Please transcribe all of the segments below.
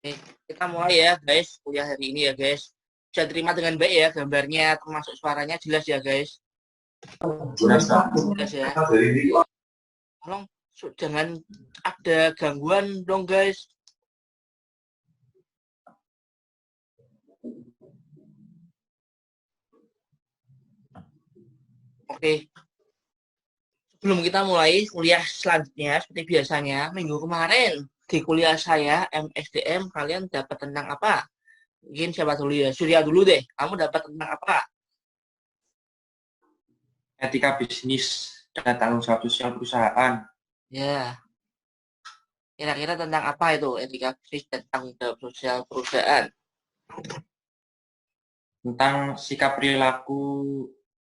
Nih, kita mulai ya guys, kuliah hari ini ya guys. Bisa terima dengan baik ya gambarnya, termasuk suaranya jelas ya guys. Jelas ya. Tolong jangan ada gangguan dong guys. Oke, sebelum kita mulai kuliah selanjutnya, seperti biasanya, minggu kemarin di kuliah saya, MSDM, kalian dapat tentang apa? Mungkin siapa dulu ya? Surya dulu deh. Kamu dapat tentang apa? Etika bisnis dan tanggung jawab sosial perusahaan. Ya, kira-kira tentang apa itu etika bisnis dan tanggung jawab sosial perusahaan? Tentang sikap perilaku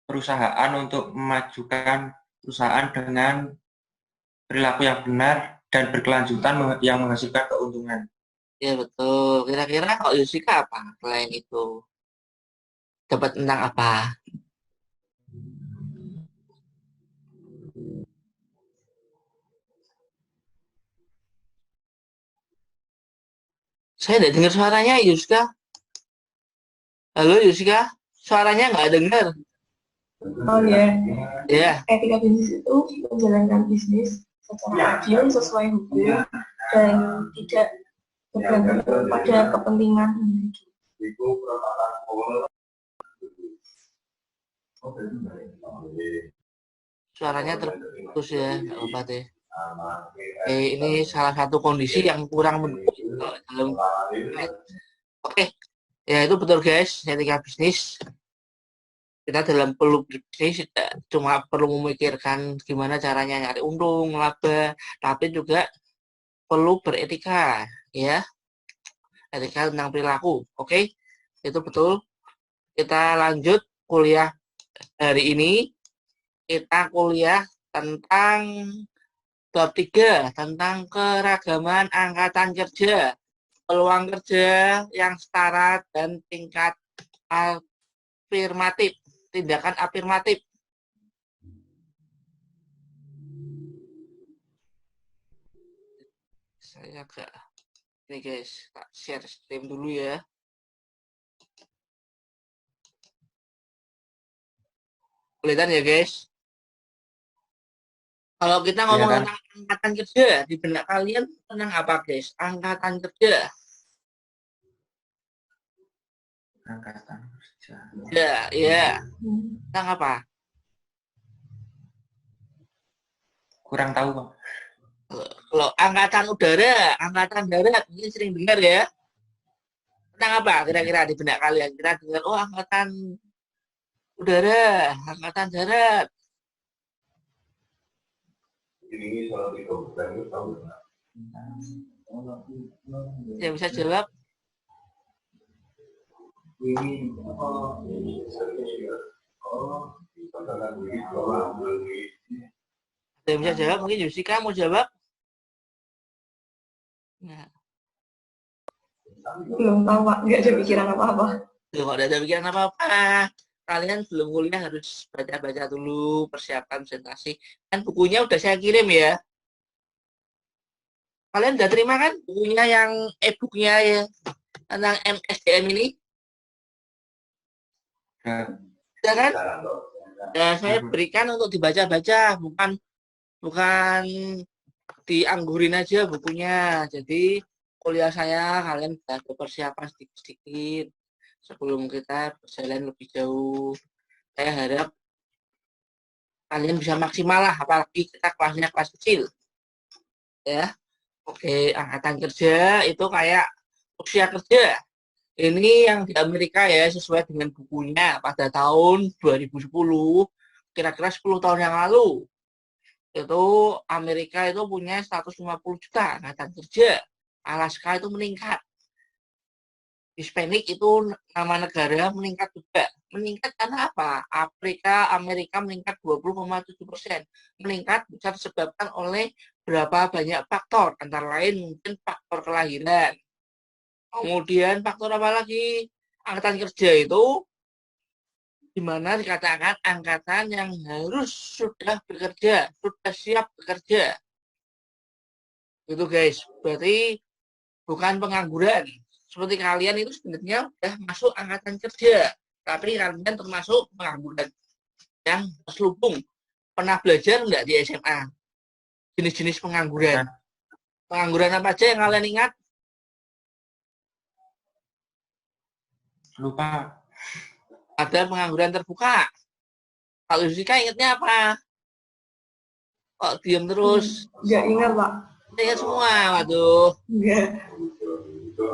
perusahaan untuk memajukan perusahaan dengan perilaku yang benar dan berkelanjutan yang menghasilkan keuntungan. Ya betul. Kira-kira kalau Yusika apa? Selain itu dapat tentang apa? Saya tidak dengar suaranya Yusika. Halo Yusika, suaranya nggak dengar. Oh ya, Ya, etika bisnis itu menjalankan bisnis secara adil sesuai hukum dan tidak bergantung pada kepentingan individu. suaranya terputus ya, nggak apa deh. Ini salah satu kondisi yang kurang mendukung dalam internet. Oke, ya itu betul guys. Etika bisnis kita dalam perlu berbisnis tidak cuma perlu memikirkan gimana caranya nyari untung, laba, tapi juga perlu beretika, ya. Etika tentang perilaku. Oke, itu betul. Kita lanjut kuliah hari ini. Kita kuliah tentang bab 3, tentang keragaman angkatan kerja, peluang kerja yang setara dan tingkat afirmatif, tindakan afirmatif. Saya agak ini guys, tak share screen dulu ya. Kelihatan ya guys. Kalau kita ngomong tentang angkatan kerja, di benak kalian tentang apa guys? Angkatan kerja. Angkatan kerja. Ya. Tentang apa? Kurang tahu, Pak. Kalau angkatan udara, angkatan darat, mungkin sering dengar ya. Tentang apa kira-kira di benak kalian? Kita dengar, oh angkatan udara, angkatan darat. Yang bisa jawab? Yang bisa jawab mungkin Yusika mau jawab? Nah, Belum tahu Pak, nggak ada pikiran apa-apa. kalau ada pikiran apa-apa, kalian belum kuliah harus baca-baca dulu, persiapan presentasi. Kan bukunya udah saya kirim ya. Kalian udah terima kan bukunya yang e-booknya ya tentang MSDM ini? Udah kan? Ya, saya berikan untuk dibaca-baca, bukan dianggurin aja bukunya. Jadi kuliah saya kalian bisa persiapan sedikit-sedikit sebelum kita berjalan lebih jauh. Saya harap kalian bisa maksimal lah, apalagi kita kelasnya kelas kecil. Ya, oke, angkatan kerja itu kayak usia kerja. Ini yang di Amerika ya, sesuai dengan bukunya pada tahun 2010, kira-kira 10 tahun yang lalu. Itu Amerika itu punya 150 juta angkatan kerja. Alaska itu meningkat. Hispanic itu nama negara meningkat juga. Meningkat karena apa? Amerika meningkat 20,7%. Meningkat bisa disebabkan oleh berapa banyak faktor. Antara lain mungkin faktor kelahiran. Kemudian faktor apa lagi? Angkatan kerja itu di mana dikatakan angkatan yang harus sudah bekerja, sudah siap bekerja. Gitu guys. Berarti bukan pengangguran. Seperti kalian itu sebenarnya sudah masuk angkatan kerja, tapi kalian termasuk pengangguran yang terselubung. Pernah belajar nggak di SMA? Jenis-jenis pengangguran. Pengangguran apa aja yang kalian ingat? Lupa. Ada pengangguran terbuka. Kalau Jessica ingatnya apa? Kok diam terus? Nggak ingat, Pak. Ingat semua, waduh. Nggak.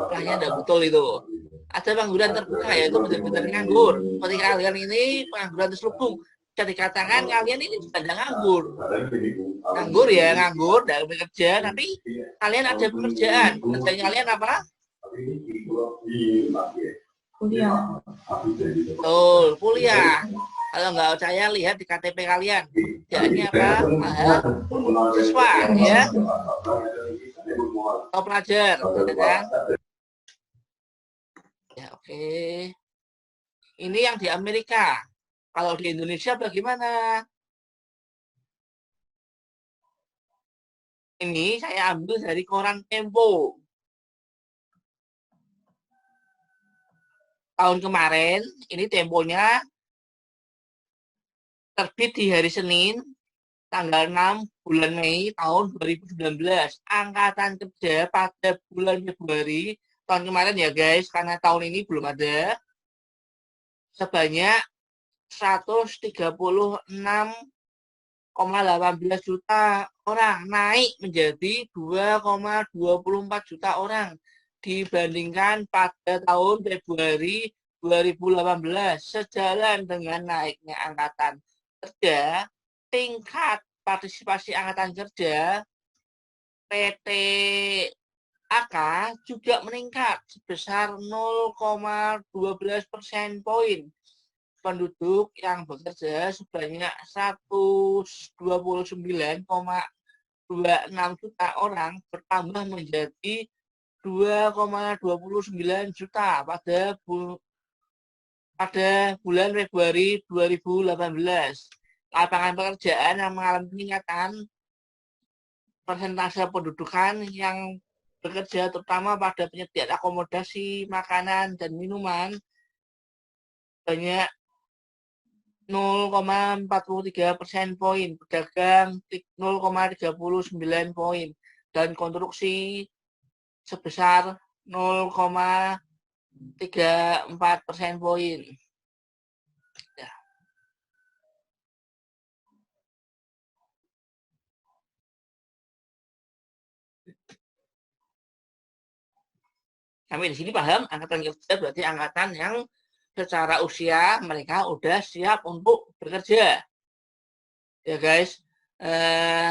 Kayaknya tidak betul itu. Ada pengangguran terbuka, yaitu benar-benar nganggur. Seperti kalian ini pengangguran terselubung. Bisa dikatakan kalian ini sudah nganggur. Nganggur ya, nganggur, tidak bekerja, tapi kalian ada pekerjaan. Pekerjaan kalian apa? Kuliah. Betul, kuliah. Kalau nggak percaya, lihat di KTP kalian. Pekerjaannya apa? Siswa, ya. Atau pelajar, ya kan? Ya, oke. Ini yang di Amerika. Kalau di Indonesia bagaimana? Ini saya ambil dari koran Tempo. Tahun kemarin, ini Temponya terbit di hari Senin, tanggal 6 bulan Mei tahun 2019. Angkatan kerja pada bulan Februari tahun kemarin ya guys, karena tahun ini belum ada, sebanyak 136,18 juta orang, naik menjadi 2,24 juta orang dibandingkan pada tahun Februari 2018. Sejalan dengan naiknya angkatan kerja, tingkat partisipasi angkatan kerja PT AK juga meningkat sebesar 0,12% poin. Penduduk yang bekerja sebanyak 129,26 juta orang bertambah menjadi 2,29 juta pada bulan Februari 2018. Lapangan pekerjaan yang mengalami peningkatan persentase pendudukan yang bekerja terutama pada penyediaan akomodasi, makanan, dan minuman banyak 0,43% poin, pedagang 0,39 poin, dan konstruksi sebesar 0,34% poin. Ya. Sampai di sini paham? Angkatan kerja berarti angkatan yang secara usia mereka udah siap untuk bekerja. Ya guys,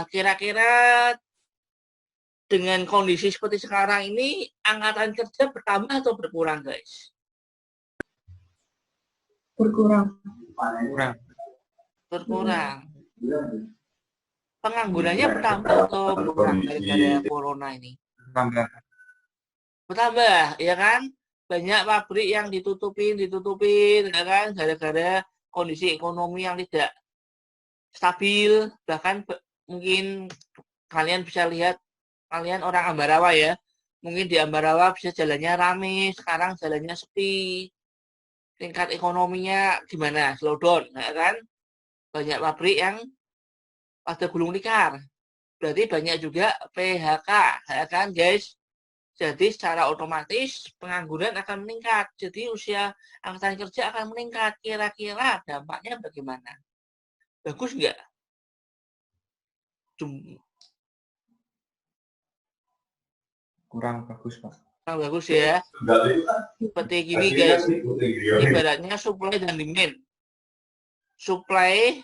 kira-kira dengan kondisi seperti sekarang ini, angkatan kerja bertambah atau berkurang guys? Berkurang. Berkurang. Penganggurannya bertambah atau berkurang gara-gara corona ini? Bertambah, ya kan? Banyak pabrik yang ditutupin, ya kan? Gara-gara kondisi ekonomi yang tidak stabil. Bahkan mungkin kalian bisa lihat, kalian orang Ambarawa ya, mungkin di Ambarawa bisa jalannya rame, sekarang jalannya sepi. Tingkat ekonominya gimana? Slow down, ya kan? Banyak pabrik yang pada gulung tikar. Berarti banyak juga PHK, ya kan guys? Jadi secara otomatis pengangguran akan meningkat. Jadi usia angkatan kerja akan meningkat. Kira-kira dampaknya bagaimana? Bagus nggak? Kurang bagus, Pak. Kurang bagus ya. Seperti gini guys. Ibaratnya supply dan demand. Supply,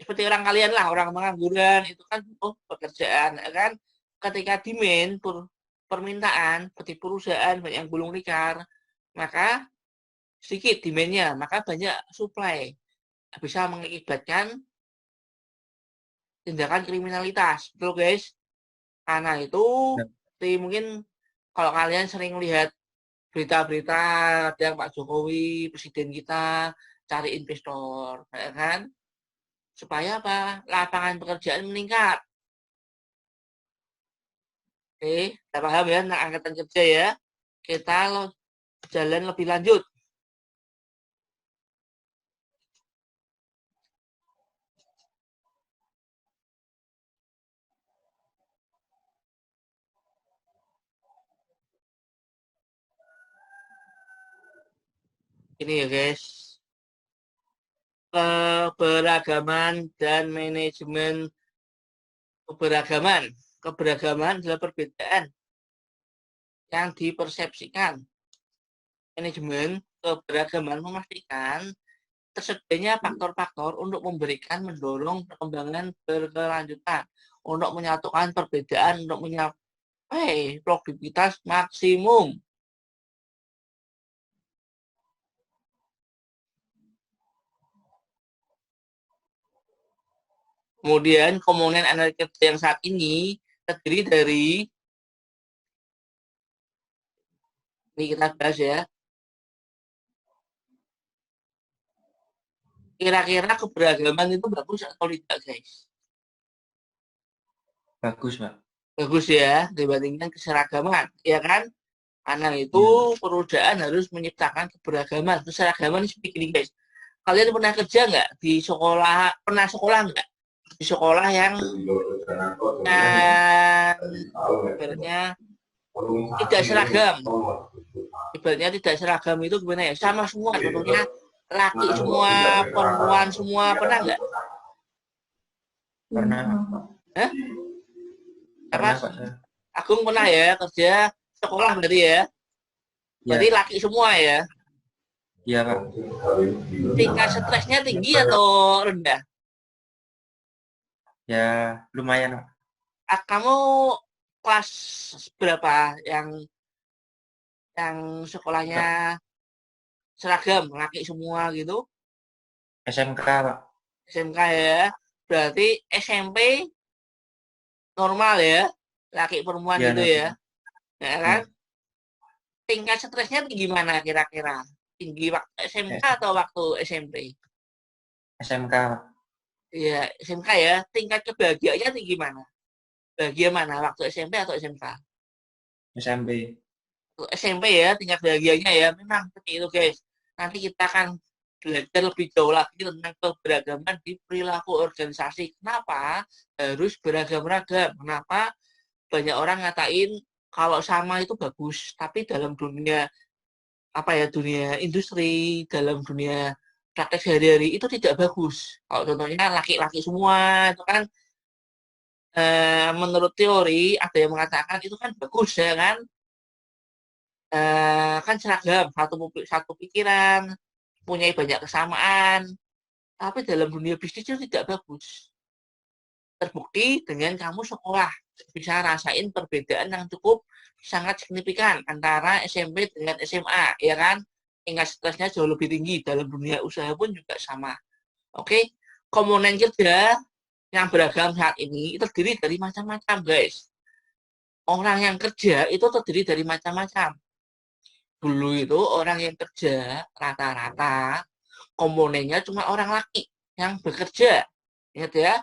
seperti orang kalian lah, orang pengangguran, itu kan pekerjaan. Kan? Ketika demand, permintaan, seperti perusahaan banyak yang gulung tikar, maka sedikit demand-nya, maka banyak supply. Bisa mengakibatkan tindakan kriminalitas. Betul guys? Karena itu, mungkin kalau kalian sering lihat berita-berita, ada Pak Jokowi, presiden kita, cari investor, ya kan? Supaya apa? Lapangan pekerjaan meningkat. Oke, kita paham ya tentang angkatan kerja ya. Kita jalan lebih lanjut. Ini ya guys. Keberagaman dan manajemen keberagaman. Keberagaman adalah perbedaan yang dipersepsikan. Manajemen keberagaman memastikan tersedianya faktor-faktor untuk mendorong perkembangan berkelanjutan, untuk menyatukan perbedaan, untuk mencapai produktivitas maksimum. Kemudian komponen energi kerja yang saat ini terdiri dari, ini kita bahas ya, kira-kira keberagaman itu bagus atau tidak guys? Bagus, Pak. Bagus ya, dibandingkan keseragaman, ya kan? Karena itu perusahaan harus menciptakan keberagaman. Keseragaman ini seperti ini guys. Kalian pernah kerja nggak di sekolah? Pernah sekolah nggak? Di sekolah yang ibaratnya tidak seragam. Ibaratnya tidak seragam itu gimana ya? Sama semua, contohnya laki semua, perempuan semua, pernah nggak? Pernah. Hah? Pernah, Apa? Pak. Agung pernah ya kerja sekolah berarti ya? Berarti Ya, laki semua ya? iya, Pak. Tingkat stresnya tinggi atau rendah? Ya, lumayan, Pak. Kamu kelas berapa yang sekolahnya seragam, laki semua gitu? SMK, Pak. SMK ya? Berarti SMP normal ya? Laki perempuan Iya, gitu ya? Ya kan? iya. Tingkat stresnya tinggi mana kira-kira? Tinggi waktu SMK atau waktu SMP? SMK, Pak. Iya, SMK ya. Tingkat kebahagiaannya tinggi mana? Bahagia mana? Waktu SMP atau SMK? SMP. SMP ya, tingkat bahagianya ya. Memang seperti itu guys. Nanti kita akan belajar lebih jauh lagi tentang keberagaman di perilaku organisasi. Kenapa harus beragam-ragam? Kenapa banyak orang ngatain kalau sama itu bagus, tapi dalam dunia dunia industri, dalam dunia praktek sehari-hari itu tidak bagus. Kalau contohnya laki-laki semua itu kan menurut teori ada yang mengatakan itu kan bagus ya kan, kan seragam satu pikiran, punya banyak kesamaan, tapi dalam dunia bisnis itu tidak bagus. Terbukti dengan kamu sekolah bisa rasain perbedaan yang cukup sangat signifikan antara SMP dengan SMA, ya kan? Tingkat stresnya jauh lebih tinggi, dalam dunia usaha pun juga sama. Oke, komponen kerja yang beragam saat ini terdiri dari macam-macam, guys. Orang yang kerja itu terdiri dari macam-macam. Dulu itu orang yang kerja rata-rata komponennya cuma orang laki yang bekerja. Ingat ya,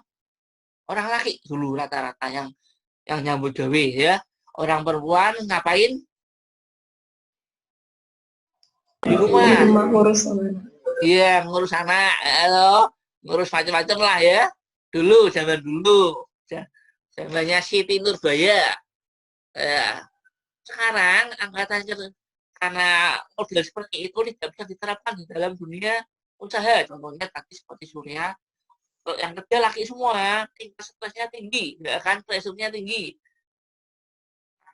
orang laki dulu rata-rata yang nyambut gawe ya. Orang perempuan ngapain? Di rumah. Di rumah ngurus anak. Iya, ngurus anak, ngurus macam-macam lah ya. Dulu, zaman dulu. Zamannya Siti Nurbaya. Ya. Sekarang angkatan karena model seperti itu tidak bisa diterapkan di dalam dunia usaha. Contohnya tadi seperti Surya, yang kerja laki semua, tingkat stresnya tinggi, nggak akan pressure-nya tinggi.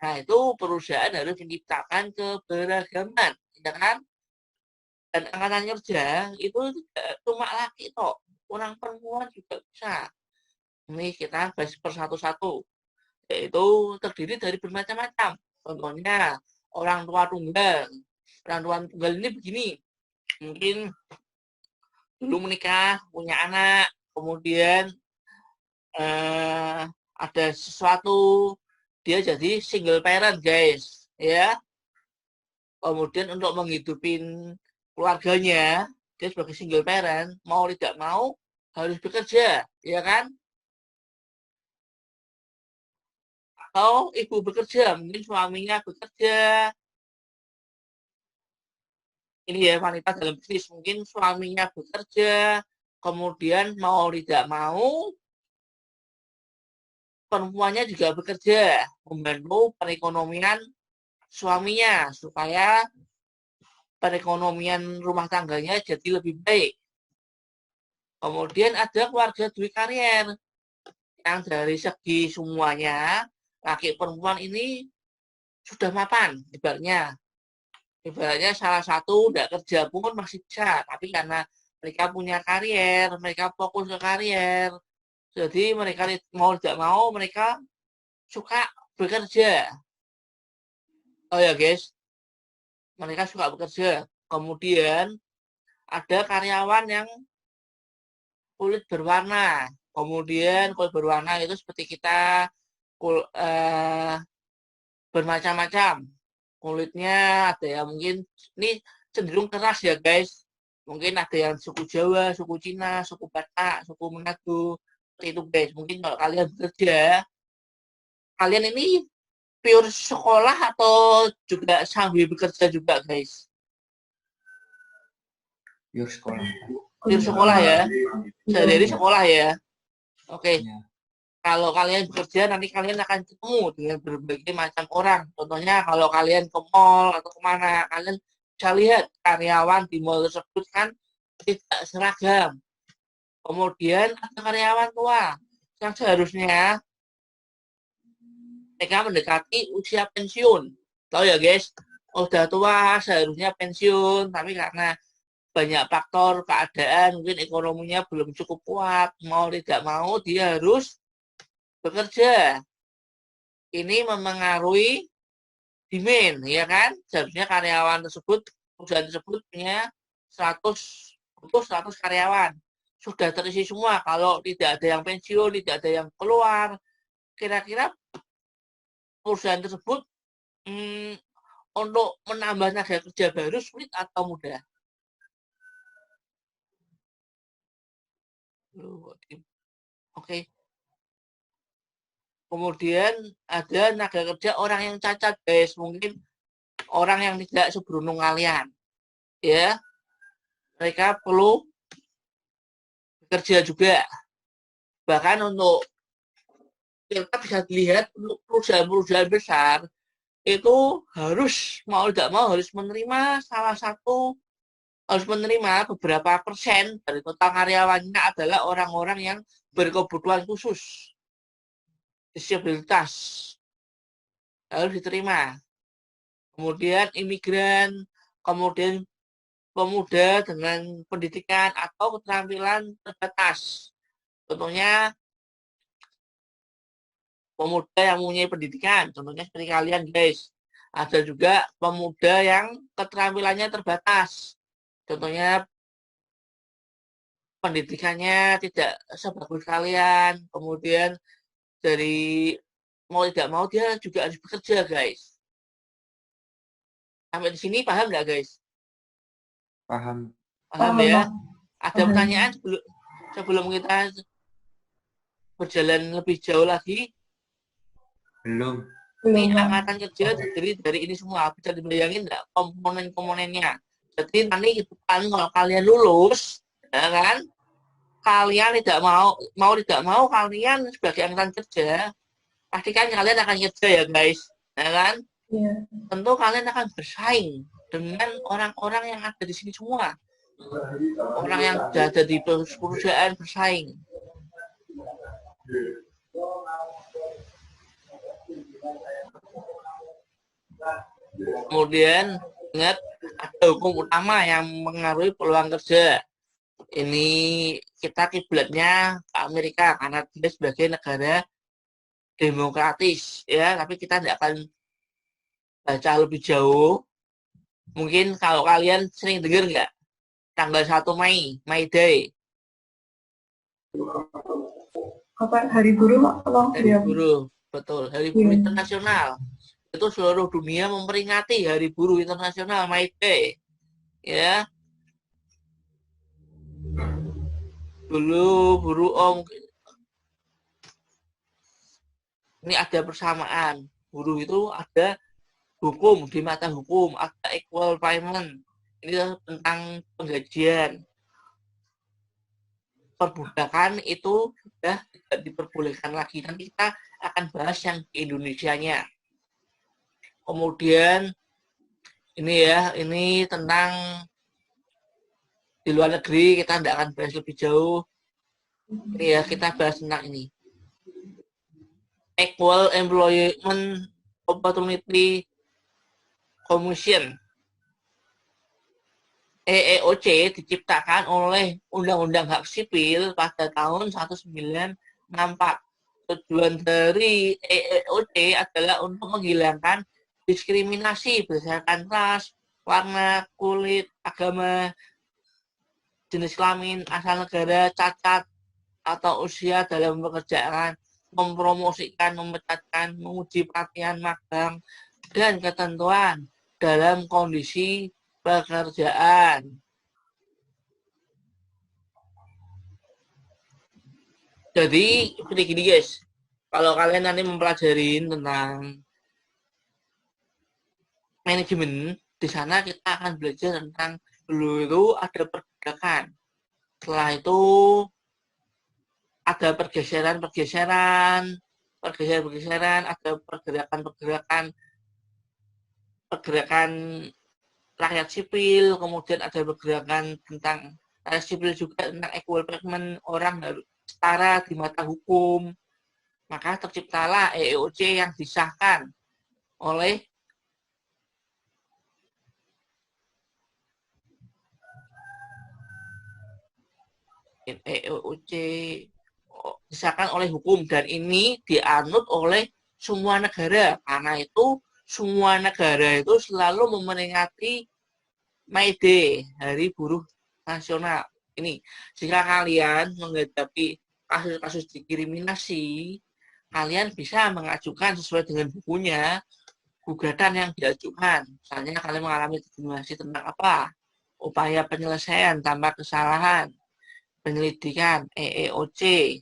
Nah, itu perusahaan harus menciptakan keberagaman, ya kan? Dan angkatan kerja itu tidak cuma laki toh, orang perempuan juga bisa. Ini kita bahas per satu-satu, yaitu terdiri dari bermacam-macam. Contohnya orang tua tunggal. Orang tua tunggal ini begini, mungkin dulu menikah, punya anak, kemudian ada sesuatu, dia jadi single parent guys, ya. Kemudian untuk menghidupin keluarganya, dia sebagai single parent, mau tidak mau harus bekerja, ya kan? atau ibu bekerja, mungkin suaminya bekerja. Ini ya wanita dalam bisnis, mungkin suaminya bekerja, kemudian mau tidak mau perempuannya juga bekerja, membantu perekonomian suaminya supaya perekonomian rumah tangganya jadi lebih baik. Kemudian ada keluarga duit karier yang dari segi semuanya laki perempuan ini sudah mapan ibaratnya. Ibaratnya salah satu tidak kerja pun masih bisa, tapi karena mereka punya karier, mereka fokus ke karier, jadi mereka mau tidak mau mereka suka bekerja. Oh ya guys, mereka suka bekerja. Kemudian ada karyawan yang kulit berwarna. Kemudian kulit berwarna itu seperti kita bermacam-macam. Kulitnya ada yang mungkin ini cenderung keras ya guys. Mungkin ada yang suku Jawa, suku Cina, suku Batak, suku Manado. Seperti itu guys. Mungkin kalau kalian bekerja, kalian ini pure sekolah atau juga sambil bekerja juga guys? Pure sekolah. Pure sekolah ya. Dari sekolah ya. Oke. Ya. Kalau kalian bekerja, nanti kalian akan ketemu dengan berbagai macam orang. Contohnya kalau kalian ke mall atau kemana, kalian bisa lihat karyawan di mall tersebut kan tidak seragam. Kemudian ada karyawan tua yang seharusnya mereka mendekati usia pensiun. Tahu ya guys, udah tua seharusnya pensiun, tapi karena banyak faktor keadaan, mungkin ekonominya belum cukup kuat, mau tidak mau dia harus bekerja. Ini memengaruhi demand, ya kan? Seharusnya karyawan tersebut, perusahaan tersebut punya 100 karyawan. Sudah terisi semua. Kalau tidak ada yang pensiun, tidak ada yang keluar, kira-kira perusahaan tersebut untuk menambah tenaga kerja baru sulit atau mudah? Oke. Kemudian ada tenaga kerja orang yang cacat, guys. Mungkin orang yang tidak seberuntung kalian. Ya, mereka perlu bekerja juga. Bahkan untuk kita bisa dilihat untuk perusahaan-perusahaan besar itu harus mau tidak mau harus menerima beberapa persen dari total karyawannya adalah orang-orang yang berkebutuhan khusus, disabilitas harus diterima. Kemudian imigran, kemudian pemuda dengan pendidikan atau keterampilan terbatas. Contohnya pemuda yang mempunyai pendidikan, contohnya seperti kalian guys. Ada juga pemuda yang keterampilannya terbatas. Contohnya pendidikannya tidak sebagus kalian. Kemudian dari mau tidak mau dia juga harus bekerja guys. Sampai di sini paham nggak guys? Paham. Paham ya? Ada pertanyaan sebelum kita berjalan lebih jauh lagi? Belum. Ini angkatan kerja terdiri dari ini semua. Bisa dibayangin nggak komponen-komponennya? Jadi nanti kan kalau kalian lulus, ya kan? Kalian tidak tidak mau kalian sebagai angkatan kerja, pastikan kalian akan kerja ya guys, ya kan? Iya. Tentu kalian akan bersaing dengan orang-orang yang ada di sini semua. Orang yang sudah ada di perusahaan bersaing. Kemudian ingat ada hukum utama yang mengaruhi peluang kerja. Ini kita kiblatnya ke Amerika karena dia sebagai negara demokratis ya, tapi kita tidak akan baca lebih jauh. Mungkin kalau kalian sering dengar nggak tanggal 1 Mei, May Day. Apa hari buruh Pak? Hari buruh, betul. Hari buruh internasional. Itu seluruh dunia memperingati Hari Buruh Internasional May Day. Ya. Dulu buruh mungkin Ini ada persamaan. Buruh itu ada hukum, di mata hukum, ada equal payment. Ini tentang penggajian. Perbudakan itu sudah tidak diperbolehkan lagi. Nanti kita akan bahas yang di Indonesianya. Kemudian ini tentang di luar negeri, kita tidak akan bahas lebih jauh. Ini ya, kita bahas tentang ini. Equal Employment Opportunity Commission. EEOC diciptakan oleh Undang-Undang Hak Sipil pada tahun 1964. Tujuan dari EEOC adalah untuk menghilangkan diskriminasi berdasarkan ras, warna, kulit, agama, jenis kelamin, asal negara, cacat, atau usia dalam pekerjaan, mempromosikan, memecatkan, menguji pelatihan magang, dan ketentuan dalam kondisi pekerjaan. Jadi, seperti gini guys, kalau kalian nanti mempelajari tentang manajemen, di sana kita akan belajar tentang dulu itu ada perbudakan. Setelah itu ada pergeseran, ada pergerakan rakyat sipil, kemudian ada pergerakan tentang rakyat sipil juga tentang equal treatment, orang harus setara di mata hukum. Maka terciptalah EEOC yang disahkan oleh EEOC disahkan oleh hukum, dan ini dianut oleh semua negara. Karena itu semua negara itu selalu memperingati May Day, Hari Buruh Nasional. Ini, jika kalian menghadapi kasus-kasus diskriminasi, kalian bisa mengajukan sesuai dengan bukunya gugatan yang diajukan. Misalnya kalian mengalami diskriminasi tentang apa? Upaya penyelesaian tanpa kesalahan, penyelidikan EEOC,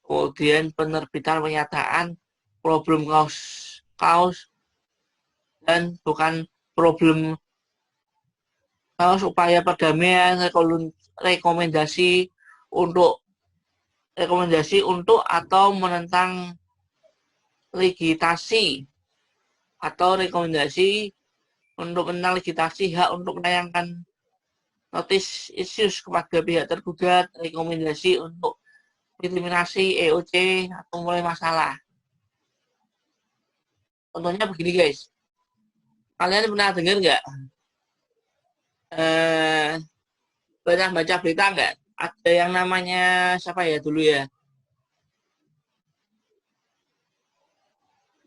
kemudian penerbitan pernyataan problem cause dan bukan problem cause, upaya perdamaian, rekomendasi untuk atau menentang legitasi, atau rekomendasi untuk menentang legitasi hak untuk menayangkan notice issues kepada pihak tergugat, rekomendasi untuk eliminasi EOC atau mulai masalah. Contohnya begini guys, kalian pernah dengar nggak? Banyak baca berita nggak? Ada yang namanya siapa ya dulu ya?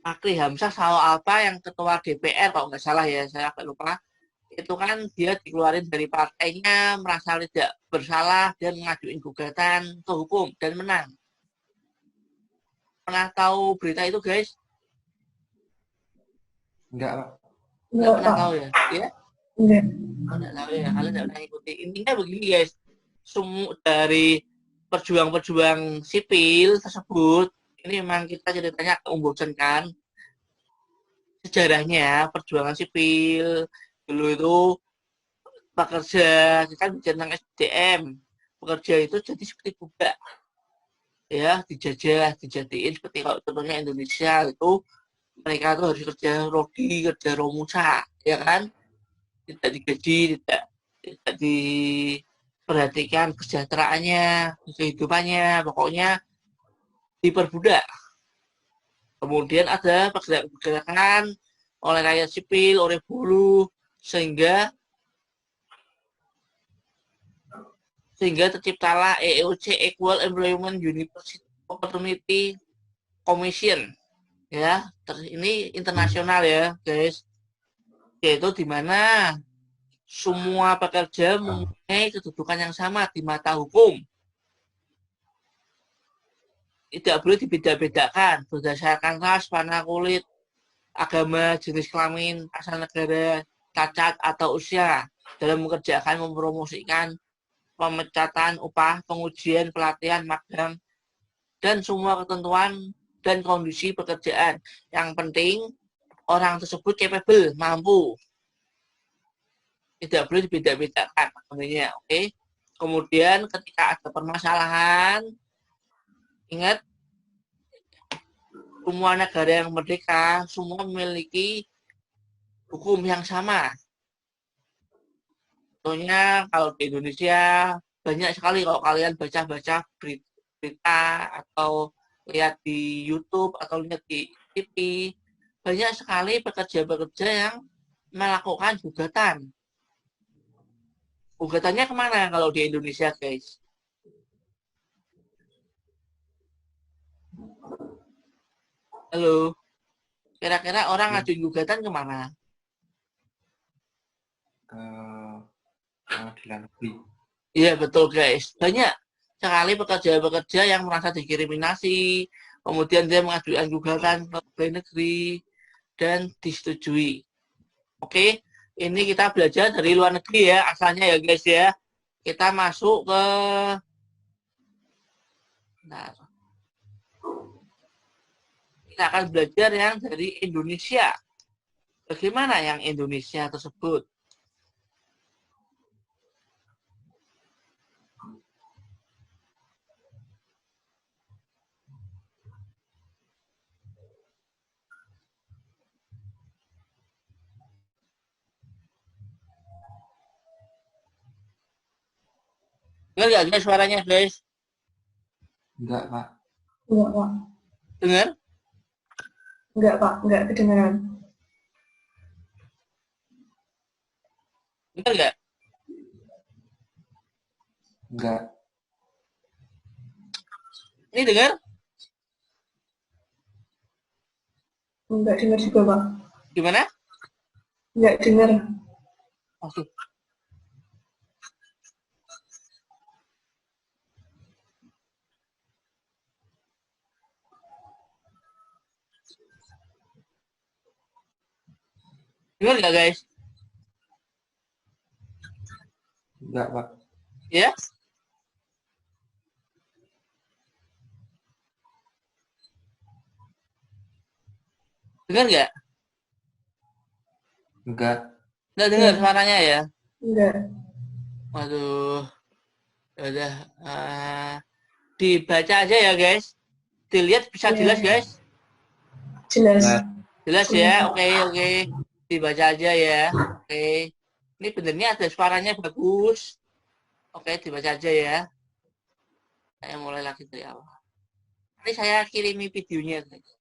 Fakri Hamzah soal apa yang ketua DPR kalau nggak salah ya, saya agak lupa. Itu kan dia dikeluarin dari partainya, merasa tidak bersalah dan mengajuin gugatan ke hukum dan menang. Pernah tahu berita itu guys? Enggak, Pak. Nggak pernah tahu ya? Ya? Enggak. Nggak tahu ya, kalian nggak pernah ikuti. Intinya begini guys, semua dari perjuang-perjuang sipil tersebut, ini memang kita ceritanya membosankan. Sejarahnya perjuangan sipil dulu itu pekerja, kita bicara tentang SDM, pekerja itu jadi seperti budak, ya, dijadiin seperti kalau contohnya Indonesia itu mereka tuh harus kerja rodi, kerja romusa, ya kan, tidak digaji, tidak diperhatikan kesejahteraannya, kehidupannya, pokoknya diperbudak. Kemudian ada pergerakan oleh rakyat sipil, oleh buruh, sehingga terciptalah EEOC, Equal Employment Opportunity Commission, ya. Ini internasional ya guys, yaitu di mana semua pekerja mempunyai kedudukan yang sama di mata hukum. Tidak boleh dibeda-bedakan berdasarkan ras, warna kulit, agama, jenis kelamin, asal negara, cacat, atau usia dalam mengerjakan, mempromosikan, pemecatan, upah, pengujian, pelatihan, magang, dan semua ketentuan dan kondisi pekerjaan. Yang penting orang tersebut capable, mampu. Tidak boleh dibeda-bedakan namanya, oke? Kemudian ketika ada permasalahan, ingat semua negara yang merdeka semua memiliki hukum yang sama. Contohnya kalau di Indonesia banyak sekali kalau kalian baca-baca berita atau lihat di YouTube atau lihat di TV, banyak sekali pekerja-pekerja yang melakukan gugatan. Gugatannya kemana kalau di Indonesia, guys? Halo, kira-kira orang ngajuin gugatan kemana? Ke pengadilan negeri. Iya betul guys, banyak sekali pekerja-pekerja yang merasa diskriminasi, kemudian dia mengajukan gugatan ke pegawai negeri dan disetujui. Oke, ini kita belajar dari luar negeri ya, asalnya ya guys ya. Kita masuk ke, nah, kita akan belajar yang dari Indonesia. Bagaimana yang Indonesia tersebut? Dengar nggak guys suaranya guys? Enggak, Pak. Enggak, Pak. Dengar? Enggak, Pak. Enggak kedengeran. Dengar nggak? Enggak. Ini dengar? Enggak dengar juga, Pak. Gimana? Enggak dengar. Aduh. Dengar nggak guys? Enggak, Pak. Ya? Dengar nggak? Enggak. Nggak dengar suaranya ya? Enggak. Waduh. Ya udah. Dibaca aja ya guys. Dilihat bisa Iya. jelas guys? Jelas. Enggak. Jelas ya? Oke. Dibaca aja ya. Oke. Ini benernya ada suaranya bagus. Oke, dibaca aja ya. Saya mulai lagi dari awal. Ini saya kirimi videonya guys.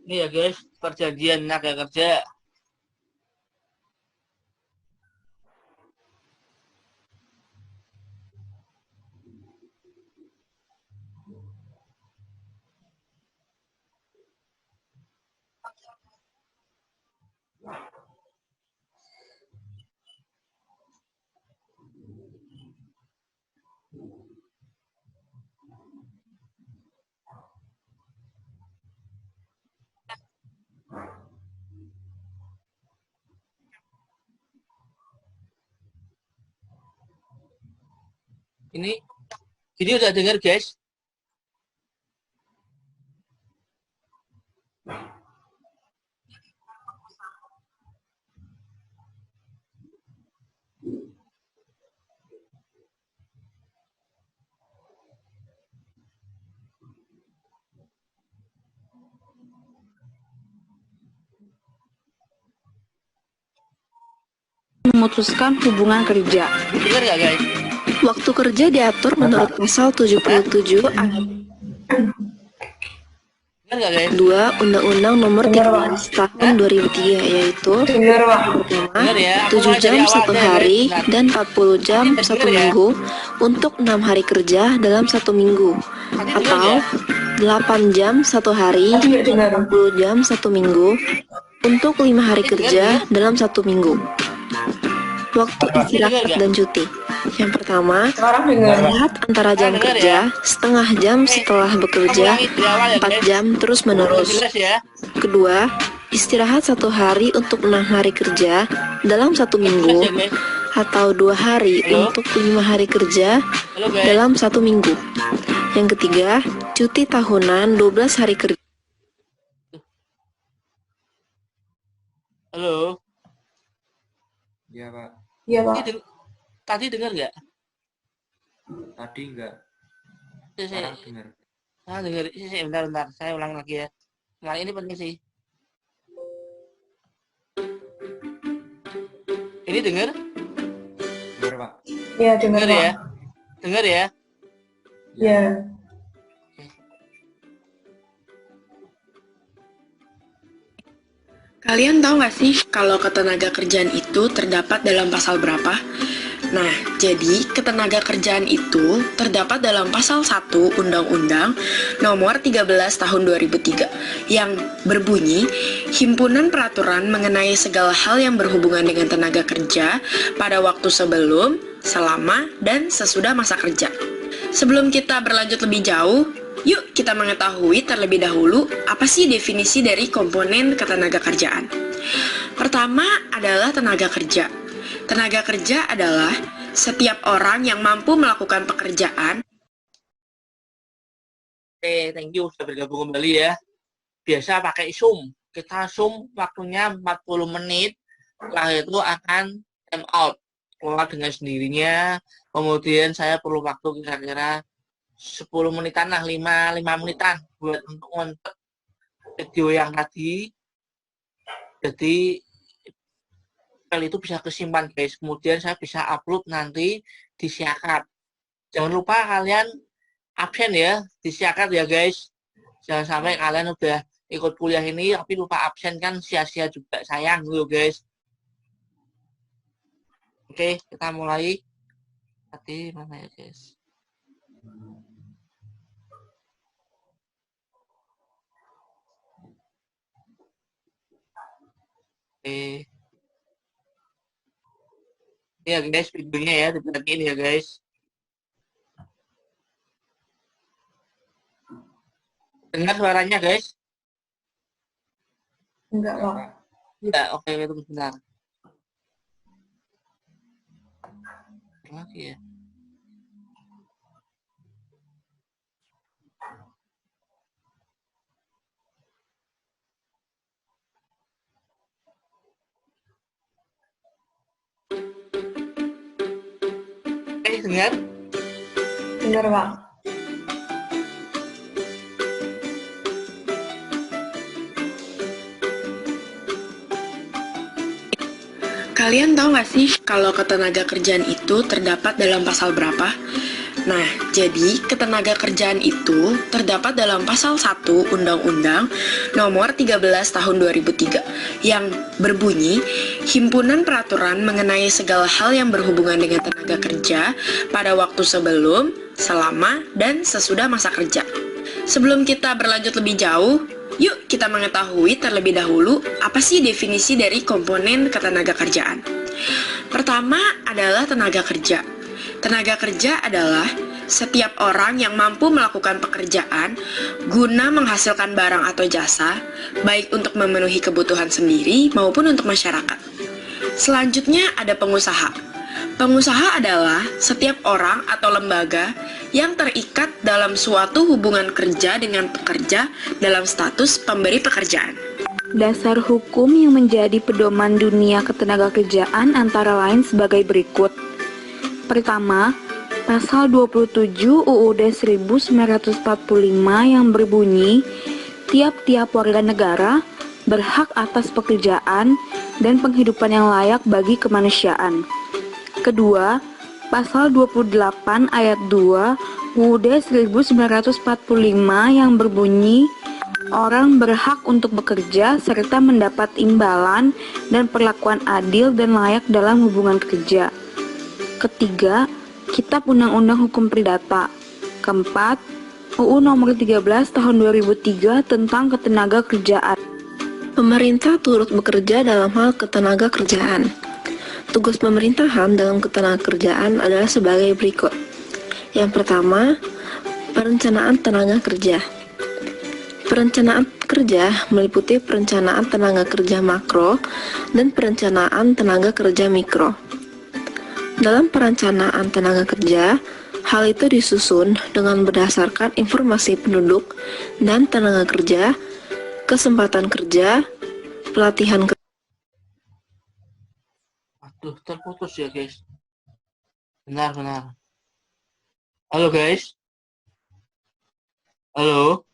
Ini ya guys, perjanjian tenaga kerja. Ini udah dengar guys? Memutuskan hubungan kerja. Dengar nggak guys? Waktu kerja diatur menurut pasal 77 ayat Dengar nggak guys? 2 Undang-Undang Nomor 13 Tahun 2003, yaitu Dengar, Pak. pertama Dengar ya, aku 7 mulai jam dari awal 1 deh, hari guys. dan 40 jam Dengar 1 ya. minggu untuk 6 hari kerja dalam 1 minggu, Nanti dengar atau ya. 8 jam 1 hari Tadi nggak dengar. 40 jam 1 minggu untuk 5 hari kerja dalam 1 minggu. Waktu istirahat dan cuti. Yang pertama, Sekarang dengar. istirahat antara jam dengar kerja, ya. setengah jam setelah bekerja, Ulangi dari awal ya 4 guys. jam terus Belum menerus. jelas ya. Kedua, istirahat 1 hari untuk 6 hari kerja dalam 1 Jelas minggu, ya guys. atau 2 hari Halo? untuk 5 hari kerja Halo guys. dalam 1 minggu. Yang ketiga, cuti tahunan 12 hari kerja. Halo. Iya, Pak. Iya, Pak. Tadi dengar nggak? Tadi enggak. Saya, Sekarang dengar. dengar. Bentar. Saya ulang lagi ya. Nah, ini penting sih. Ini dengar? Dengar, Pak. Iya, dengar, Dengar Pak. ya. Dengar ya. Iya. Kalian tahu nggak sih kalau ketenaga kerjaan itu terdapat dalam pasal berapa? Nah, jadi ketenaga kerjaan itu terdapat dalam pasal 1 Undang-Undang Nomor 13 Tahun 2003 yang berbunyi Himpunan Peraturan mengenai segala hal yang berhubungan dengan tenaga kerja pada waktu sebelum, selama, dan sesudah masa kerja. Sebelum kita berlanjut lebih jauh, yuk kita mengetahui terlebih dahulu apa sih definisi dari komponen ketenaga kerjaan. Pertama adalah tenaga kerja. Tenaga kerja adalah setiap orang yang mampu melakukan pekerjaan Oke, thank you sudah bergabung kembali ya. Biasa pakai Zoom. Kita Zoom waktunya 40 menit. Setelah itu akan time out. Keluar dengan sendirinya. Kemudian saya perlu waktu kira-kira 10 menitan lah, 5 menitan buat untuk ngontek video yang tadi. Jadi file itu bisa kesimpan guys. Kemudian saya bisa upload nanti di Siakap. Jangan lupa kalian absen ya di Siakap ya guys. Jangan sampai kalian udah ikut kuliah ini tapi lupa absen, kan sia-sia juga, sayang loh guys. Oke, kita mulai. Tadi mana ya guys? Oke. Ya guys, videonya ya diperhatiin ya guys. Dengar suaranya guys? Enggak loh. Ya, oke, itu benar. Lagi ya. Dengar? Dengar, Pak. Kalian tahu nggak sih kalau ketenaga kerjaan itu terdapat dalam pasal berapa? Nah, jadi ketenaga kerjaan itu terdapat dalam pasal 1 Undang-Undang Nomor 13 Tahun 2003 yang berbunyi himpunan peraturan mengenai segala hal yang berhubungan dengan tenaga kerja pada waktu sebelum, selama, dan sesudah masa kerja. Sebelum kita berlanjut lebih jauh, yuk kita mengetahui terlebih dahulu apa sih definisi dari komponen ketenaga kerjaan. Pertama adalah tenaga kerja. Tenaga kerja adalah setiap orang yang mampu melakukan pekerjaan guna menghasilkan barang atau jasa, baik untuk memenuhi kebutuhan sendiri maupun untuk masyarakat. Selanjutnya ada pengusaha. Pengusaha adalah setiap orang atau lembaga yang terikat dalam suatu hubungan kerja dengan pekerja dalam status pemberi pekerjaan. Dasar hukum yang menjadi pedoman dunia ketenagakerjaan antara lain sebagai berikut. Pertama, pasal 27 UUD 1945 yang berbunyi, tiap-tiap warga negara berhak atas pekerjaan dan penghidupan yang layak bagi kemanusiaan. Kedua, pasal 28 ayat 2 UUD 1945 yang berbunyi, orang berhak untuk bekerja serta mendapat imbalan dan perlakuan adil dan layak dalam hubungan kerja. Ketiga, Kitab Undang-Undang Hukum Perdata. Keempat, UU Nomor 13 Tahun 2003 tentang ketenaga kerjaan. Pemerintah turut bekerja dalam hal ketenaga kerjaan. Tugas pemerintahan dalam ketenaga kerjaan adalah sebagai berikut. Yang pertama, perencanaan tenaga kerja. Perencanaan kerja meliputi perencanaan tenaga kerja makro dan perencanaan tenaga kerja mikro. Dalam perencanaan tenaga kerja, hal itu disusun dengan berdasarkan informasi penduduk dan tenaga kerja, kesempatan kerja, pelatihan kerja. Aduh, terputus ya guys. Benar. Halo guys. Halo.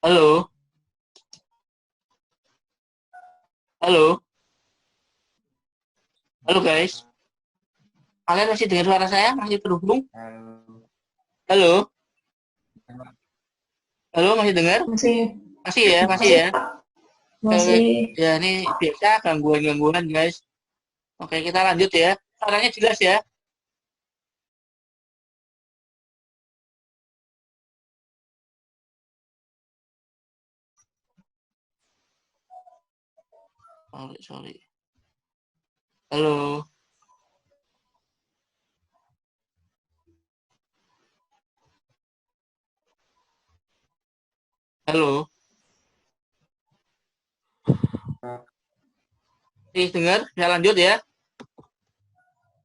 Halo. Halo. Halo guys. Kalian masih dengar suara saya? Masih terhubung? Halo. Halo, masih dengar? Masih. Masih ya? Masih. Ya, ini biasa gangguan-gangguan guys. Oke, kita lanjut ya. Suaranya jelas ya? Sorry. Halo. Halo. Dengar? Saya lanjut ya.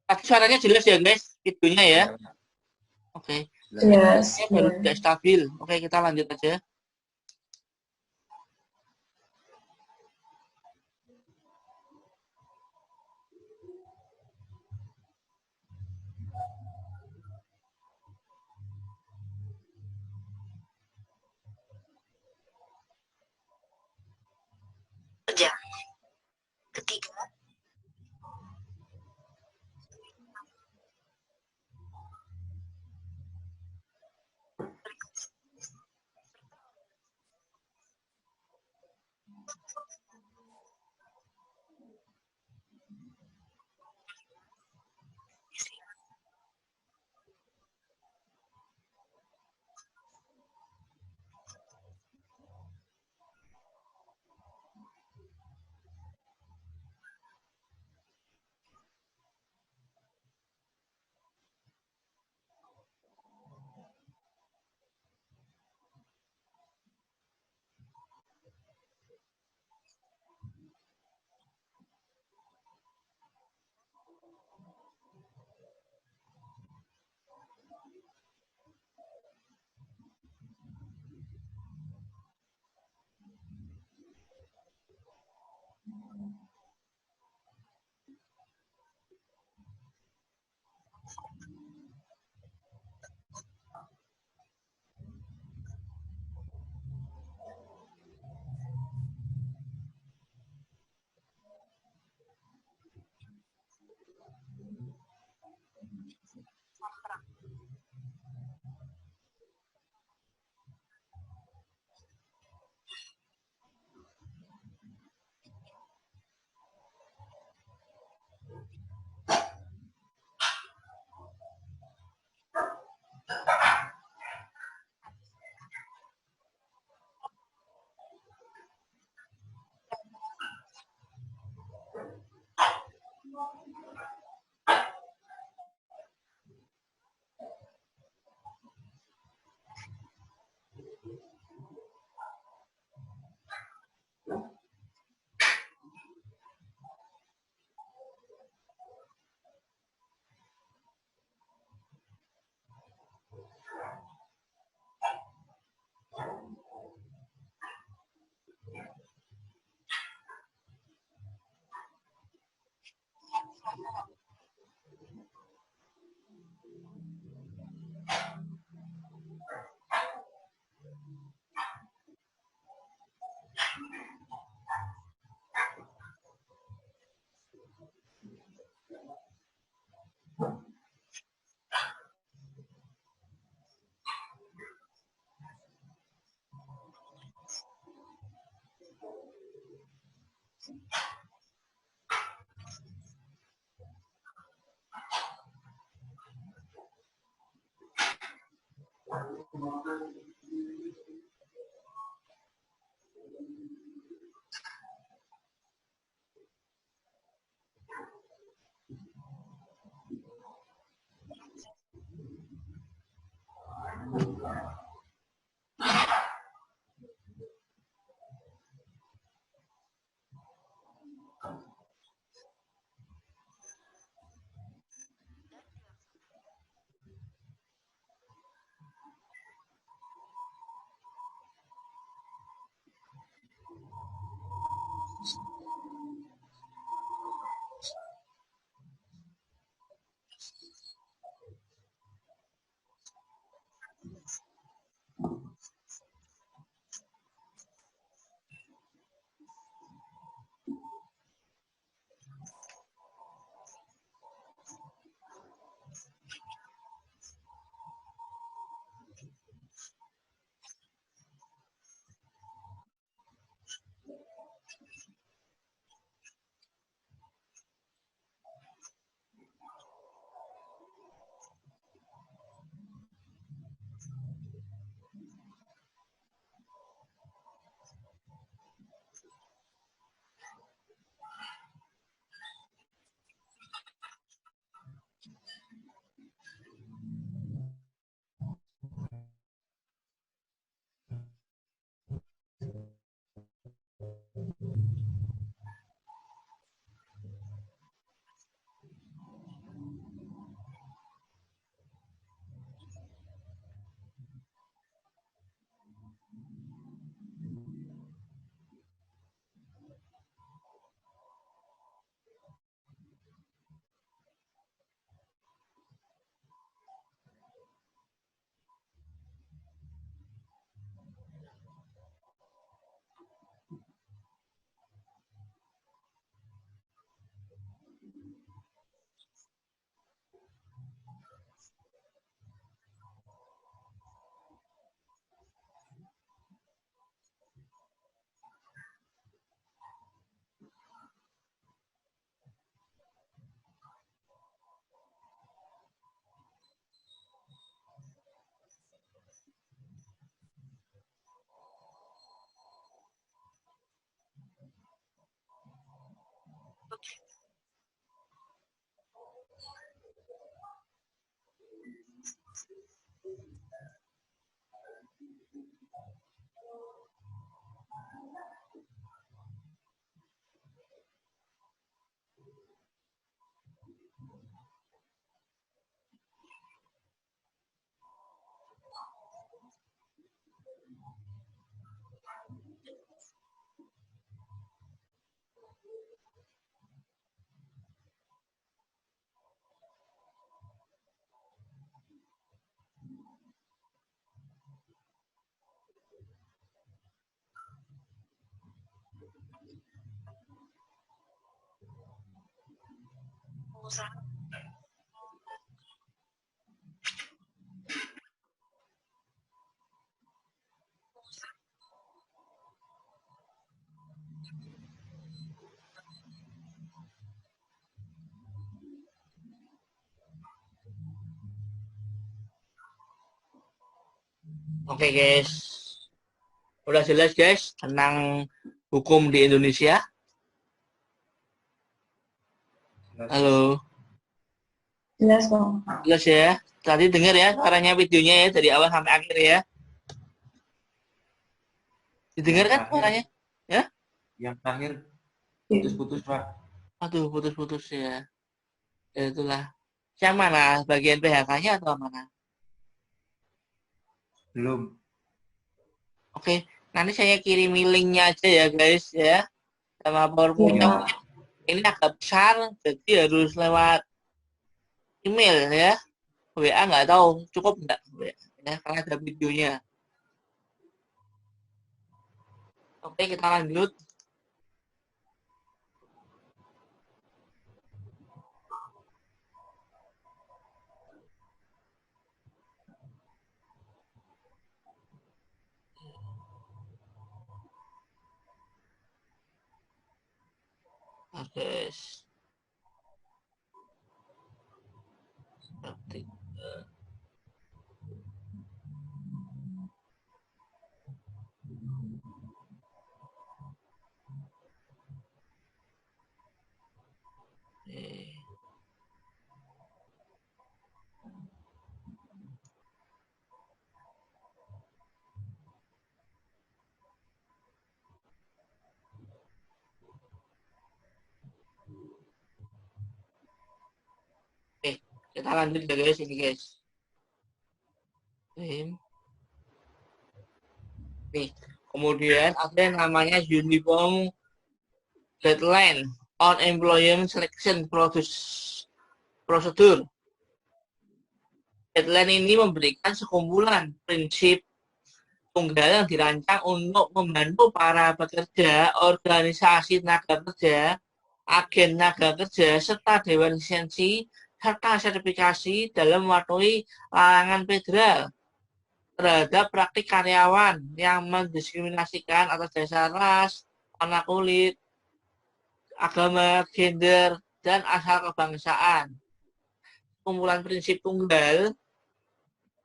Tapi suaranya jelas ya guys, videonya ya. Oke. Yes, Ini baru tidak stabil. Oke, kita lanjut aja. Kerja. Ketiga, Oke guys, udah jelas guys tentang hukum di Indonesia. Halo, Jelas kok. jelas ya. Tadi dengar ya suaranya videonya ya dari awal sampai akhir ya. Didengar kan suaranya? Yang terakhir putus-putus Pak. Aduh, putus-putus ya. Ya itulah. Yang mana? Bagian PHK-nya atau mana? Belum. Oke, nanti saya kirim linknya aja ya guys ya. Sama PowerPoint-nya. Ini agak besar, jadi harus lewat email ya. WA nggak tahu, cukup nggak? Ya, karena ada videonya. Oke, kita lanjut. Oke. Seperti kita lanjut ya guys ini guys. Nih, kemudian ada yang namanya Uniform Guideline on Employment Selection Procedure. Guideline ini memberikan sekumpulan prinsip tunggal yang dirancang untuk membantu para pekerja, organisasi tenaga kerja, agen tenaga kerja, serta dewan lisensi serta sertifikasi dalam mematuhi larangan federal terhadap praktik karyawan yang mendiskriminasikan atas dasar ras, warna kulit, agama, gender, dan asal kebangsaan. Kumpulan prinsip tunggal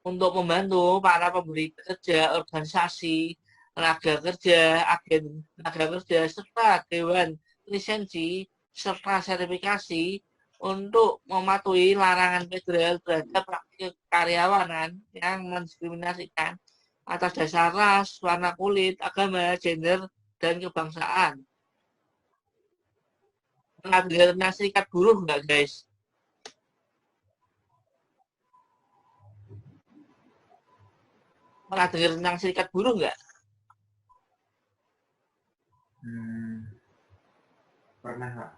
untuk membantu para pemberi kerja, organisasi, tenaga kerja, agen tenaga kerja, serta dewan lisensi, serta sertifikasi untuk mematuhi larangan federal terhadap praktik karyawanan yang mendiskriminasikan atas dasar ras, warna kulit, agama, gender, dan kebangsaan. Pernah dengar tentang serikat buruh nggak guys? Pernah dengar tentang serikat buruh nggak? Pernah Pak.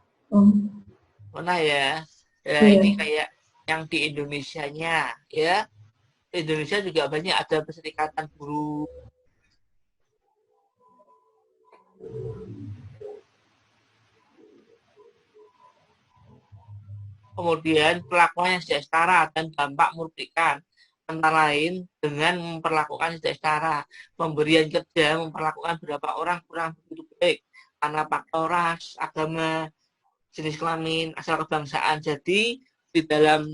Pernah ya? Ya ini kayak yang di Indonesianya ya. Di Indonesia juga banyak ada perserikatan buruh. Kemudian perlakuan yang tidak setara dan dampak merugikan antara lain dengan memperlakukan tidak setara. Pemberian kerja memperlakukan beberapa orang kurang begitu baik karena faktor ras, agama, jenis kelamin, asal kebangsaan. Jadi di dalam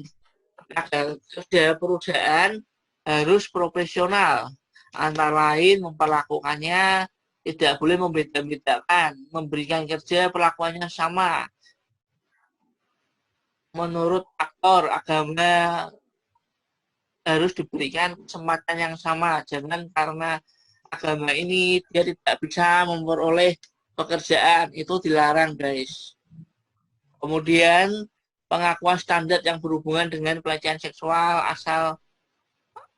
tenaga kerja perusahaan harus profesional. Antara lain memperlakukannya tidak boleh membeda-bedakan, memberikan kerja perlakuannya sama. Menurut faktor agama harus diberikan kesempatan yang sama. Jangan karena agama ini dia tidak bisa memperoleh pekerjaan, itu dilarang guys. Kemudian pengakuan standar yang berhubungan dengan pelecehan seksual asal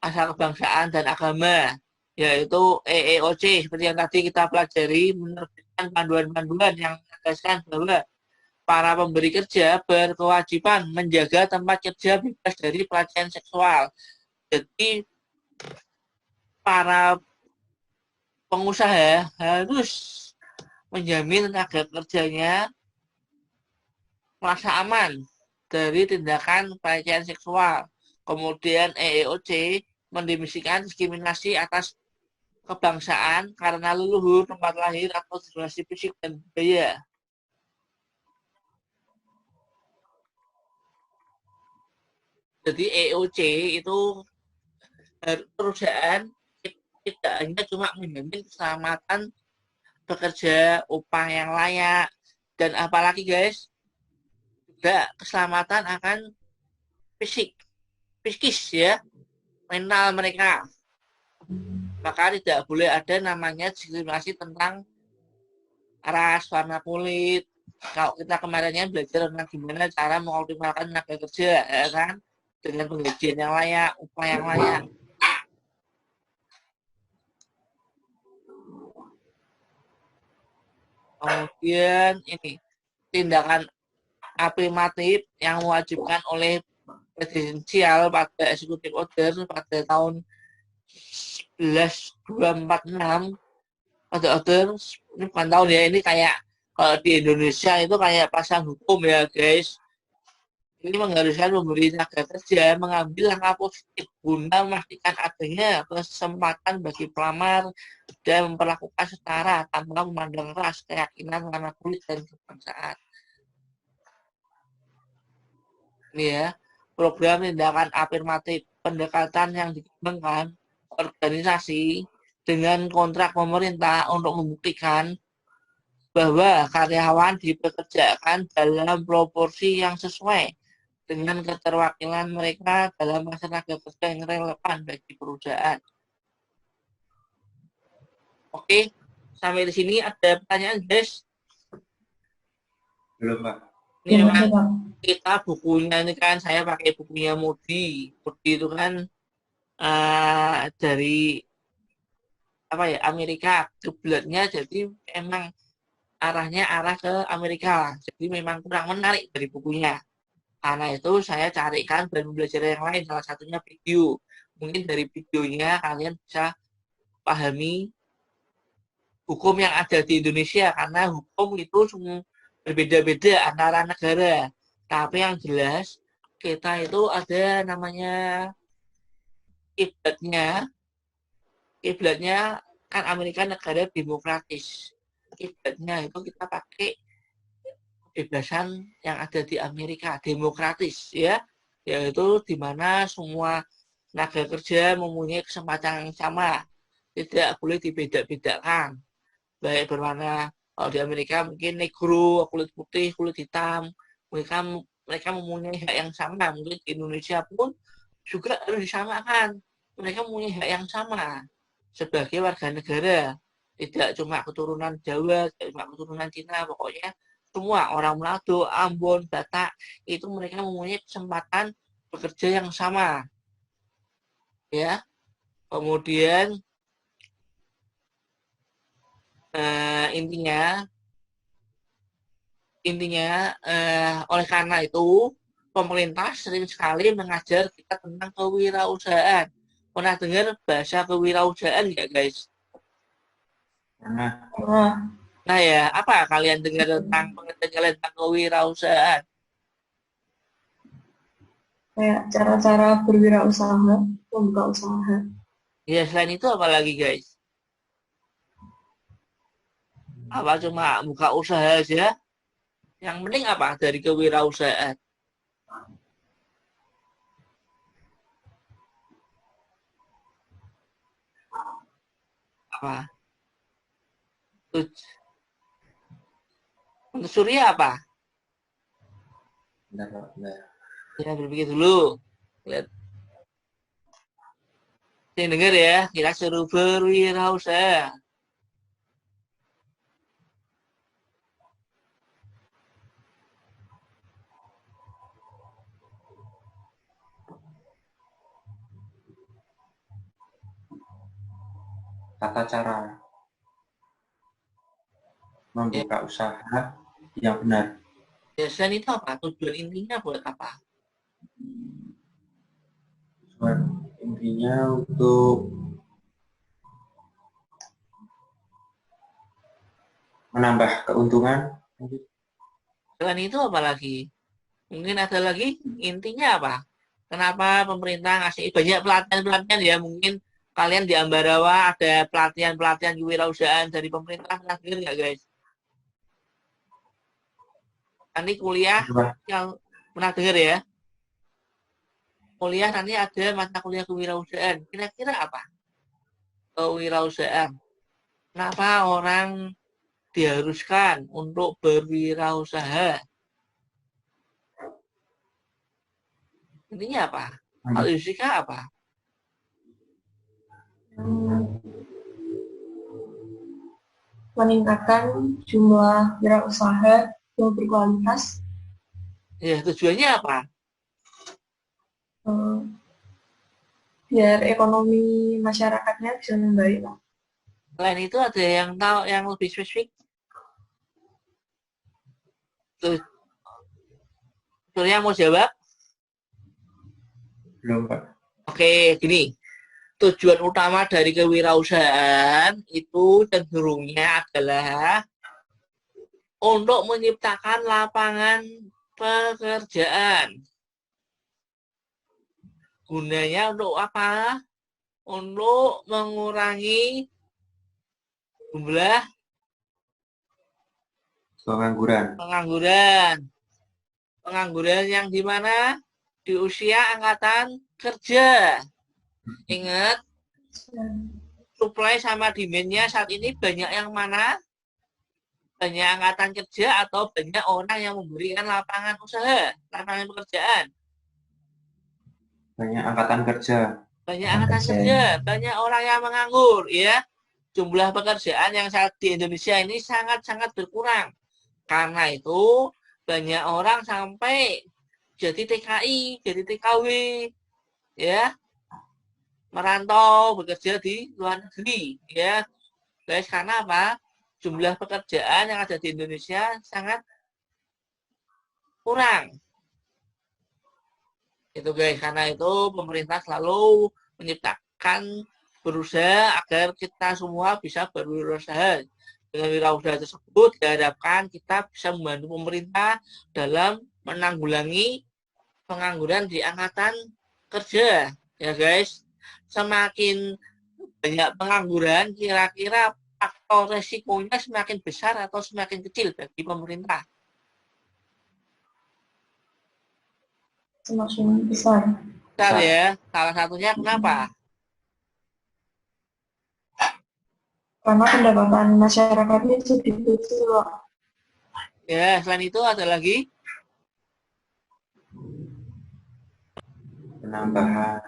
kebangsaan dan agama, yaitu EEOC seperti yang tadi kita pelajari, menerbitkan panduan-panduan yang menegaskan bahwa para pemberi kerja berkewajiban menjaga tempat kerja bebas dari pelecehan seksual. Jadi para pengusaha harus menjamin tenaga kerjanya merasa aman dari tindakan pelecehan seksual. Kemudian EEOC mendefinisikan diskriminasi atas kebangsaan karena leluhur, tempat lahir, atau diskriminasi fisik dan budaya. Jadi EOC itu perusahaan tidak hanya cuma menjamin keselamatan bekerja, upah yang layak, dan apalagi guys, juga keselamatan akan psikis ya, mental mereka. Maka tidak boleh ada namanya diskriminasi tentang ras, warna kulit. Kalau kita kemarinnya belajar tentang gimana cara mengoptimalkan tenaga kerja, ya kan? Dengan penggajian yang layak, upah yang layak. Kemudian ini tindakan afirmatif yang mewajibkan oleh presidensial pada eksekutif order pada tahun 11246 pada order ini bukan tahun ya, ini kayak kalau di Indonesia itu kayak pasang hukum ya guys. Ini mengharuskan pemberi tenaga kerja mengambil langkah positif guna memastikan adanya kesempatan bagi pelamar dan memperlakukan setara tanpa memandang ras, keyakinan, warna kulit, dan kebangsaan. Ini ya, program tindakan afirmatif, pendekatan yang dikembangkan organisasi dengan kontrak pemerintah untuk membuktikan bahwa karyawan dipekerjakan dalam proporsi yang sesuai dengan keterwakilan mereka dalam masa tenaga kerja yang relevan bagi perusahaan. Oke, sampai di sini ada pertanyaan, guys? Belum, Pak. Ini memang kita bukunya ini kan saya pakai bukunya Moody. Moody itu kan dari apa ya, Amerika. Kiblatnya jadi emang arahnya arah ke Amerika. Jadi memang kurang menarik dari bukunya. Karena itu saya carikan dan belajar yang lain, salah satunya video. Mungkin dari videonya kalian bisa pahami hukum yang ada di Indonesia, karena hukum itu semua berbeda-beda antara negara. Tapi yang jelas kita itu ada namanya kiblatnya. Kiblatnya kan Amerika negara demokratis. Kiblatnya itu kita pakai kebebasan yang ada di Amerika, demokratis ya, yaitu di mana semua tenaga kerja mempunyai kesempatan yang sama, tidak boleh dibeda-bedakan, baik berwarna. Kalau di Amerika mungkin negro, kulit putih, kulit hitam, mereka mempunyai hak yang sama. Mungkin di Indonesia pun juga harus disamakan, mereka mempunyai hak yang sama sebagai warga negara, tidak cuma keturunan Jawa, tidak cuma keturunan Cina, pokoknya semua orang Manado, Ambon, Batak itu mereka mempunyai kesempatan bekerja yang sama, ya. Kemudian intinya oleh karena itu pemerintah sering sekali mengajar kita tentang kewirausahaan. Pernah dengar bahasa kewirausahaan nggak, guys? Pernah. Nah ya, apa kalian dengar tentang pengertian kalian tentang kewirausahaan? Kayak cara-cara berwirausaha, membuka usaha. Ya, selain itu apa lagi, guys? Apa cuma buka usaha aja? Yang penting apa dari kewirausahaan? Apa? Untuk Surya apa? Benar. Ya, berpikir dulu. Lihat. Yang dengar ya, kita suruh berwirausaha. Tata cara membuka usaha yang benar. Ya, selain itu apa? Tujuan intinya buat apa? Intinya untuk menambah keuntungan. Selain itu apa lagi? Mungkin ada lagi, intinya apa? Kenapa pemerintah ngasih banyak pelatihan-pelatihan ya? Mungkin kalian di Ambarawa ada pelatihan-pelatihan kewirausahaan dari pemerintah, pernah dengar nggak guys? Nanti kuliah yang pernah dengar ya? Kuliah nanti ada mata kuliah kewirausahaan. Kira-kira apa? Kewirausahaan. Kenapa orang diharuskan untuk berwirausaha? Intinya apa? Kalau Yusika apa? Meningkatkan jumlah wirausaha yang berkualitas, Ya, tujuannya apa? biar ekonomi masyarakatnya bisa membaik, Pak. Selain itu ada yang tahu yang lebih spesifik? Tuh, yang mau jawab? Belum, Pak. Oke, gini. Tujuan utama dari kewirausahaan itu cenderungnya adalah untuk menciptakan lapangan pekerjaan. Gunanya untuk apa? Untuk mengurangi jumlah pengangguran. Pengangguran yang di mana? Di usia angkatan kerja. Ingat, supply sama demand-nya saat ini banyak yang mana? Banyak angkatan kerja atau banyak orang yang memberikan lapangan usaha, lapangan pekerjaan. Banyak angkatan kerja. Banyak angkatan kerja, banyak orang yang menganggur, ya. Jumlah pekerjaan yang saat di Indonesia ini sangat-sangat berkurang. Karena itu, banyak orang sampai jadi TKI, jadi TKW, ya. Merantau, bekerja di luar negeri, ya. Guys, karena apa? Jumlah pekerjaan yang ada di Indonesia sangat kurang. Itu guys, karena itu pemerintah selalu menciptakan berusaha agar kita semua bisa berwirausaha. Dengan wirausaha tersebut diharapkan kita bisa membantu pemerintah dalam menanggulangi pengangguran di angkatan kerja. Ya guys, semakin banyak pengangguran, kira-kira faktor resikonya semakin besar atau semakin kecil bagi pemerintah? Semakin besar. Besar ya. Salah satunya kenapa? Karena pendapatan masyarakatnya jadi kecil. Ya, selain itu ada lagi? Penambahan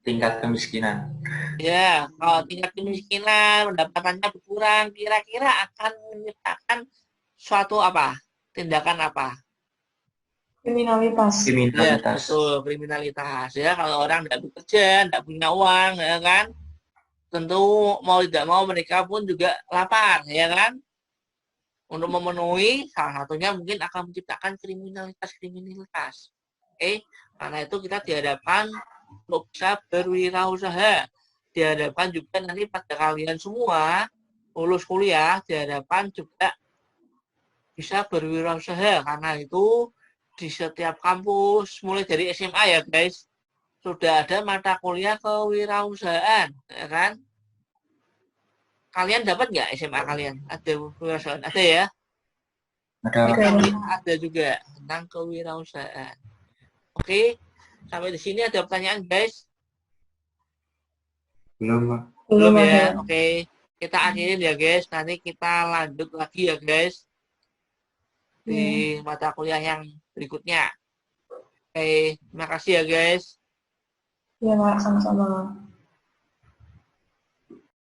tingkat kemiskinan. Ya, kalau tingkat kemiskinan, pendapatannya berkurang, kira-kira akan menyebabkan suatu apa? Tindakan apa? Kriminalitas. Ya, betul, kriminalitas. Ya, kalau orang tidak bekerja, tidak punya uang, ya kan? Tentu mau tidak mau mereka pun juga lapar, ya kan? Untuk memenuhi, salah satunya mungkin akan menciptakan kriminalitas. Karena itu kita dihadapkan untuk bisa berwirausaha. Dihadapkan juga nanti pada kalian semua lulus kuliah, dihadapkan juga bisa berwirausaha. Karena itu di setiap kampus, mulai dari SMA ya guys, sudah ada mata kuliah kewirausahaan, ya kan? Kalian dapat nggak SMA kalian? Ada kewirausahaan? Ada ya? Ada juga tentang kewirausahaan. Oke, sampai di sini ada pertanyaan guys? Belum ya? Oke, kita akhirin ya guys. Nanti kita lanjut lagi ya guys di mata kuliah yang berikutnya. Oke, terima kasih ya guys. Iya Pak, sama-sama.